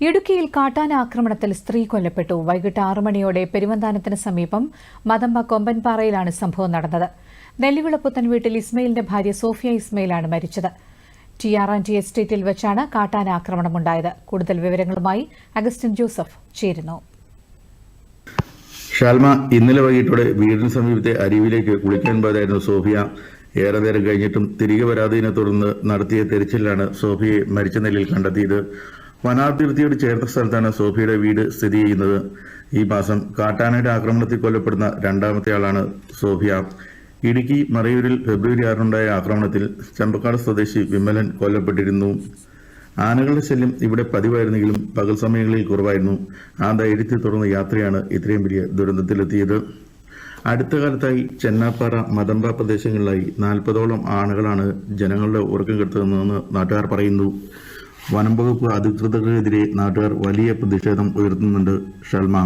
ഇടുക്കിയിൽ കാട്ടാന ആക്രമണത്തിൽ സ്ത്രീ കൊല്ലപ്പെട്ടു. വൈകിട്ട് 6 മണിയോടെ പെരുവന്താനത്തിന് സമീപം മതമ്പ കൊമ്പൻപാറയിലാണ് സംഭവം നടന്നത്. നെല്ലിവിളപ്പുത്തൻ വീട്ടിൽ ഇസ്മയിലിന്റെ ഭാര്യ സോഫിയ ഇസ്മയിലാണ് മരിച്ചത്. TR&T എസ്റ്റേറ്റിൽ വെച്ചാണ് കാട്ടാന ആക്രമണമുണ്ടായത്. കൂടുതൽ വിവരങ്ങളുമായി അഗസ്റ്റിൻ ജോസഫ് ചേരുന്നു. ഷാൽമ ഇന്നലെ വൈകിട്ടോടെ വീടിന് സമീപത്തെ അരുവിയിലേക്ക് കുളിക്കാൻ പോയതായിരുന്നു സോഫിയ. ഏറെ നേരം കഴിഞ്ഞിട്ടും തിരികെ വരാത്തതിനെ തുടർന്ന് നടത്തിയ തെരച്ചിലാണ് സോഫിയെ മരിച്ച നിലയിൽ കണ്ടെത്തിയത്. വനാതിർത്തിയോട് ചേർന്ന സ്ഥലത്താണ് സോഫിയുടെ വീട് സ്ഥിതി ചെയ്യുന്നത്. ഈ മാസം കാട്ടാനയുടെ ആക്രമണത്തിൽ കൊല്ലപ്പെടുന്ന രണ്ടാമത്തെ ആളാണ് സോഫിയ. ഇടുക്കി മറയൂരിൽ ഫെബ്രുവരി 6-നുണ്ടായ ആക്രമണത്തിൽ ചമ്പക്കാട് സ്വദേശി വിമലൻ കൊല്ലപ്പെട്ടിരുന്നു. ആനകളുടെ ശല്യം ഇവിടെ പതിവായിരുന്നെങ്കിലും പകൽ സമയങ്ങളിൽ കുറവായിരുന്നു. ആ ധൈര്യത്തെ തുടർന്ന യാത്രയാണ് ഇത്രയും വലിയ ദുരന്തത്തിലെത്തിയത്. അടുത്ത കാലത്തായി ചെന്നാപ്പാറ മതമ്പ പ്രദേശങ്ങളിലായി 40ഓളം ആനകളാണ് ജനങ്ങളുടെ ഉറക്കം കെടുത്തുന്നതെന്ന് നാട്ടുകാർ പറയുന്നു. വനം വകുപ്പ് അധികൃതർക്കെതിരെ നാട്ടുകാർ വലിയ പ്രതിഷേധം ഉയർത്തുന്നുണ്ട്. ഷൽമ.